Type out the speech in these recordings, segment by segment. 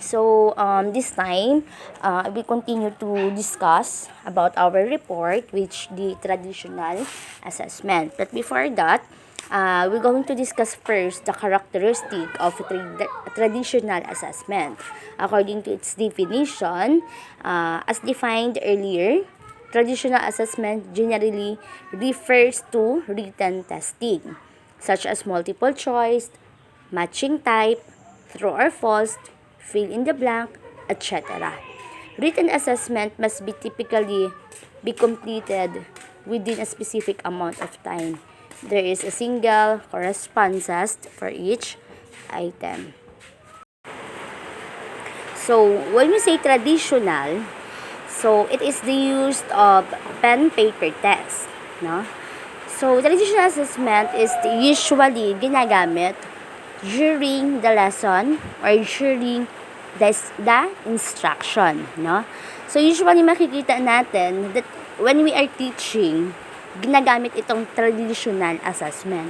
This time, we continue to discuss about our report, which the traditional assessment. But before that, we're going to discuss first the characteristic of traditional assessment. According to its definition, as defined earlier, traditional assessment generally refers to written testing, such as multiple choice, matching type, true or false, fill in the blank, etc. Written assessment must be typically be completed within a specific amount of time. There is a single correspondences for each item. So, when we say traditional, so it is the use of pen-paper test, no? So, traditional assessment is usually ginagamit during the lesson or during the instruction, no? So, usually makikita natin that when we are teaching, ginagamit itong traditional assessment.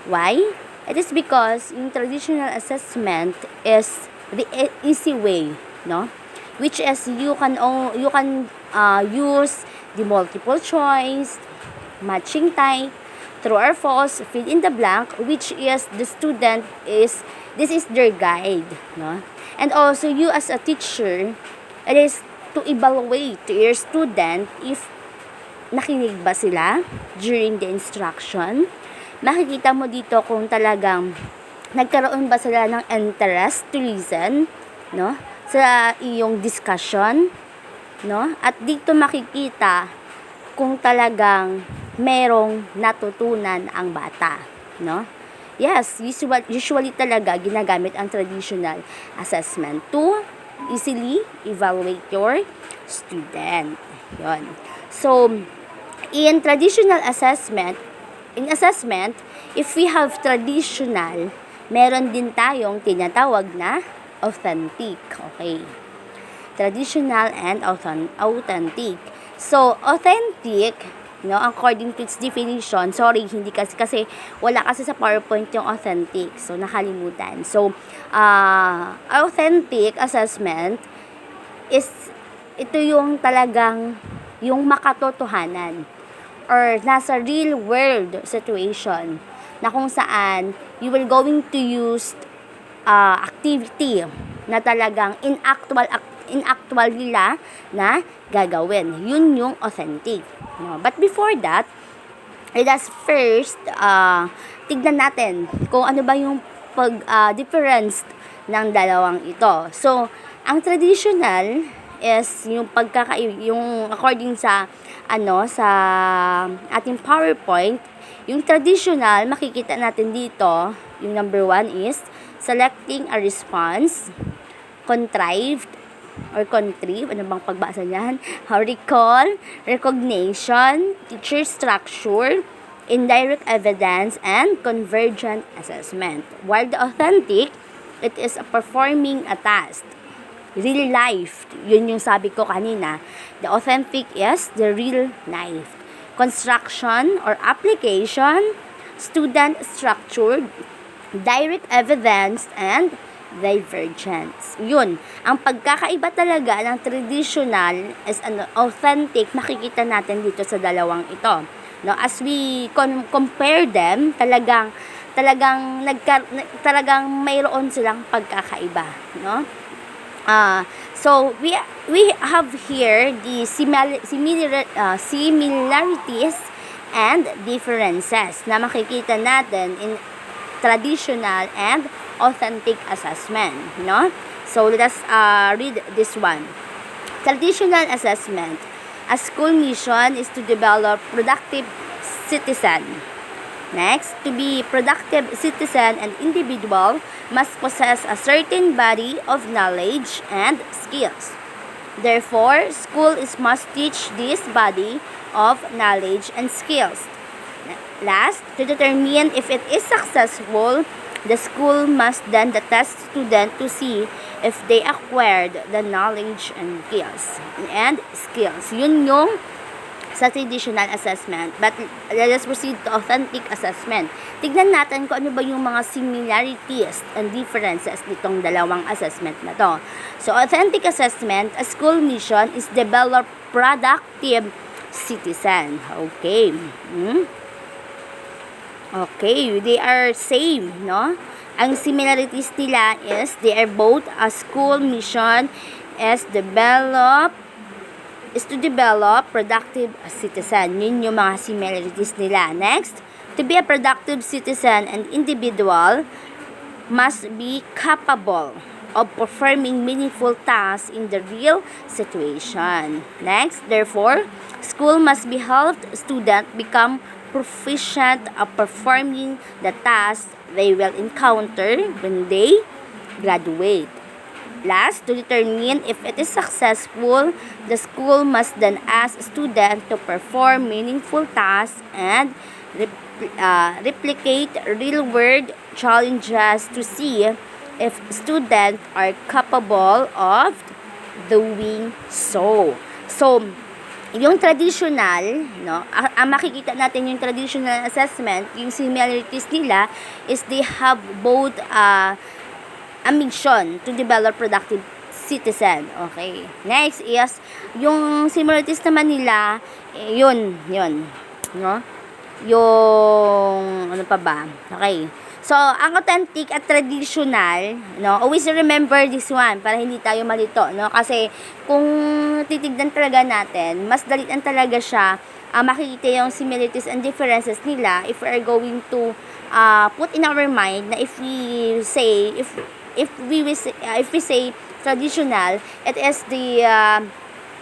Why? It is because yung traditional assessment is the easy way, no? Which is you can use the multiple choice, matching type, true or false, fill in the blank, which is the student is, this is their guide, no? And also you as a teacher, it is to evaluate to your student if nakinig ba sila during the instruction. Makikita mo dito kung talagang nagkaroon ba sila ng interest to listen, no? Sa iyong discussion, no? At dito makikita kung talagang merong natutunan ang bata, no? Yes, usually talaga ginagamit ang traditional assessment to easily evaluate your student. Yon. So, in traditional assessment, if we have traditional, meron din tayong tinatawag na authentic. Okay. Traditional and authentic. So, authentic, no, according to its definition, sorry, hindi kasi wala kasi sa PowerPoint yung authentic. So, nakalimutan. So, authentic assessment is ito yung talagang yung makatotohanan or nasa real world situation na kung saan you will going to use activity na talagang in actual nila na gagawin. Yun yung authentic. No? But before that, let us first tignan natin kung ano ba yung difference ng dalawang ito. So, ang traditional is yung yung according sa sa ating PowerPoint, yung traditional makikita natin dito, yung number 1 is selecting a response, contrived or contrive, ano bang pagbasa niyan? Recall, recognition, teacher structure, indirect evidence, and convergent assessment. While the authentic, it is performing a task. Real life, yun yung sabi ko kanina. The authentic is the real life. Construction or application, student structured, direct evidence, and divergence. Yun. Ang pagkakaiba talaga ng traditional is authentic, makikita natin dito sa dalawang ito. No, as we compare them, talagang mayroon silang pagkakaiba, no? So we have here the similarities and differences na makikita natin in traditional and authentic assessment, no? So let us read this one. Traditional assessment. A school mission is to develop productive citizen. Next, to be productive citizen, an individual must possess a certain body of knowledge and skills. Therefore, school must teach this body of knowledge and skills. Last, to determine if it is successful, the school must then test student to see if they acquired the knowledge and skills. Yun yung sa traditional assessment. But let us proceed to authentic assessment. Tignan natin kung ano ba yung mga similarities and differences nitong dalawang assessment na to. So, authentic assessment, a school mission is develop productive citizen. Okay. Okay, they are same, no? Ang similarities nila is they are both a school mission is to develop productive citizen. Yun yung mga similarities nila. Next, to be a productive citizen, an individual must be capable of performing meaningful tasks in the real situation. Next, therefore, school must be helped students become proficient of performing the tasks they will encounter when they graduate. Last, to determine if it is successful, the school must then ask students to perform meaningful tasks and replicate real-world challenges to see if students are capable of doing so. So, yung traditional, no, ang makikita natin yung traditional assessment, yung similarities nila is they have both a mission to develop productive citizen. Okay. Next is yung similarities naman nila, yun, no? Yung ano pa ba? Okay. So, ang authentic at traditional, no, always remember this one para hindi tayo malito, no? Kasi kung titignan talaga natin, mas dalian talaga siya makikita yung similarities and differences nila if we are going to put in our mind na if we say traditional, it is the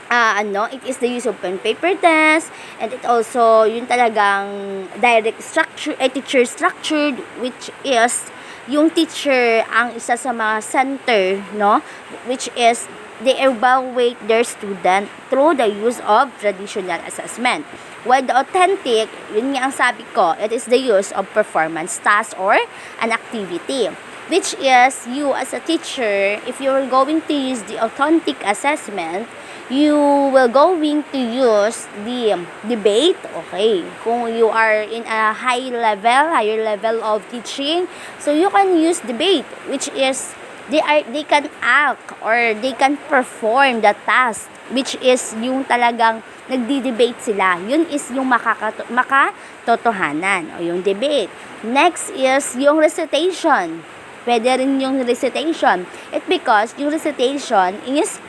it is the use of pen paper test, and it also yung talagang direct structure, teacher structured, which is yung teacher ang isa sa mga center, no, which is they evaluate their student through the use of traditional assessment. While the authentic, yun nga ang sabi ko, it is the use of performance task or an activity, which is you as a teacher, if you are going to use the authentic assessment, you will going to use the debate. Okay, kung you are in a higher level of teaching, so you can use debate, which is they can act or they can perform the task, which is yung talagang nagdi-debate sila. Yun is yung makatotohanan o yung debate. Next is yung recitation. Pwede rin yung recitation. It because yung recitation is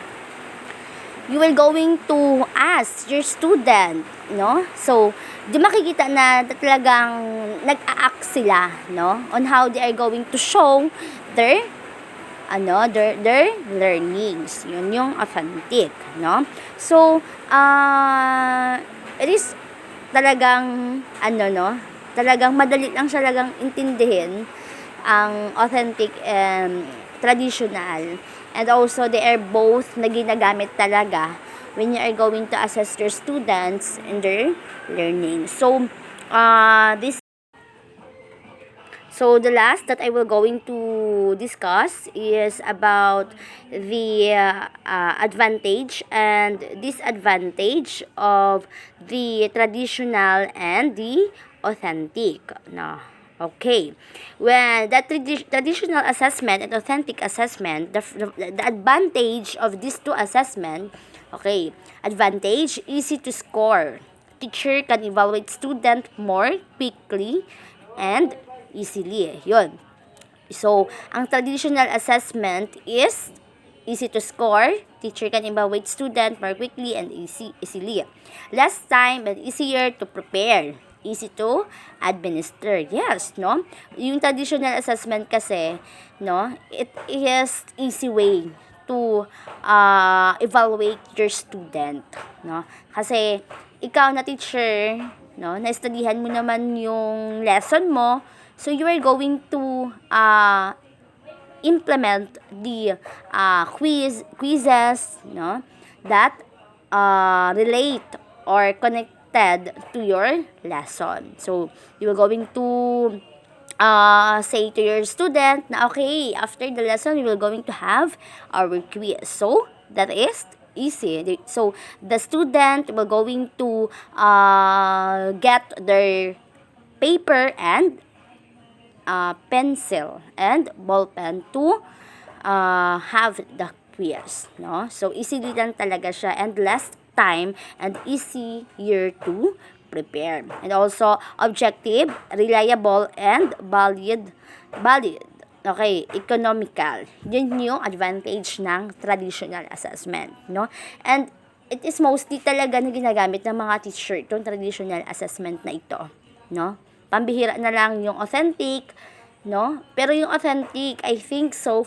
you will going to ask your student, no? So, di makikita na talagang nag-a-act sila, no? On how they are going to show their learnings. Yun yung authentic, no? So, it is talagang talagang madali lang siya talagang intindihin ang authentic and traditional. And also, they are both na ginagamit talaga when you are going to assess your students in their learning. So, the last that I will going to discuss is about the advantage and disadvantage of the traditional and the authentic. No. Okay. When the traditional assessment and authentic assessment, the advantage of these two assessment, okay, advantage, easy to score. Teacher can evaluate student more quickly and easily. Yun. So, ang traditional assessment is easy to score. Teacher can evaluate student more quickly and easily. Less time and easier to prepare. Easy to administer. Yes, no? Yung traditional assessment kasi, no, it is easy way to evaluate your student, no? Kasi ikaw na teacher, no, na-studyhan mo naman yung lesson mo, so you are going to implement the quizzes, no, that relate or connected to your lesson. So, you are going to say to your student na okay, after the lesson, we will going to have our quiz. So, that is easy. So the student will going to get their paper and pencil and ball pen to have the quiz, no? So easily lang talaga siya and less time and easier to prepare. And also objective, reliable and valid. Okay, economical. Yun yung advantage ng traditional assessment, no? And it is mostly talaga na ginagamit ng mga teacher itong traditional assessment na ito, no? Pambihira na lang yung authentic, no? Pero yung authentic, I think so,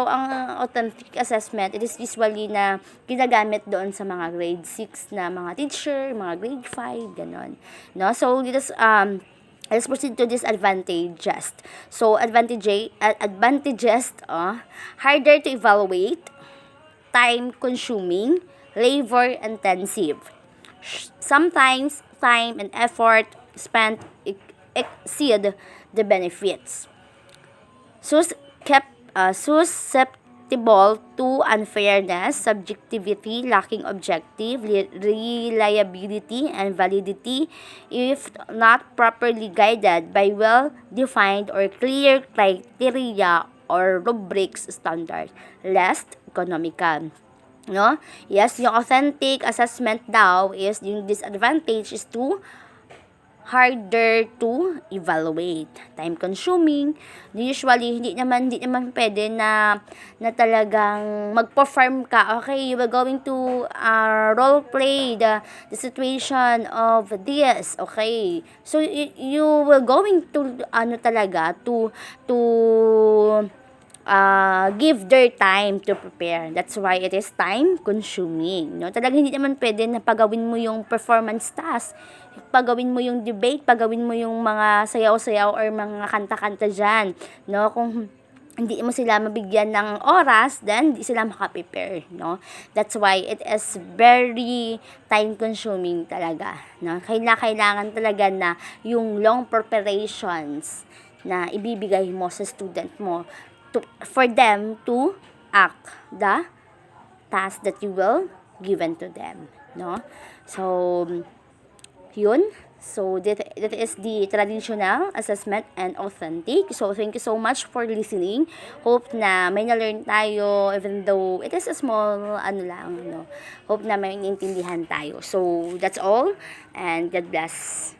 ang authentic assessment, it is usually na ginagamit doon sa mga grade 6 na mga teacher, mga grade 5, ganon, no? So, let's proceed to disadvantages. So, advantages, harder to evaluate, time-consuming, labor-intensive. Sometimes, time and effort spent exceed the benefits. Susceptible to unfairness, subjectivity, lacking objective, reliability, and validity if not properly guided by well-defined or clear criteria or rubrics standard. Less economical. No? Yes, yung authentic assessment daw is yung disadvantage is too harder to evaluate, time consuming. Usually hindi naman pwede na talagang mag-perform ka. Okay, you are going to role play the situation of this. Okay, so you will going to give their time to prepare. That's why it is time consuming, no? Talagang hindi naman pwede na pagawin mo yung performance task, pagawin mo yung debate, pagawin mo yung mga sayaw-sayaw or mga kanta-kanta dyan, no? Kung hindi mo sila mabigyan ng oras, then hindi sila makaprepare, no? That's why it is very time consuming talaga, no? Kailangan talaga na yung long preparations na ibibigay mo sa student mo for them to act the task that you will given to them, no? So yun. So that is the traditional assessment and authentic. So thank you so much for listening. Hope na may na-learn tayo, even though it is a small no. Hope na may naintindihan tayo. So that's all, and God bless.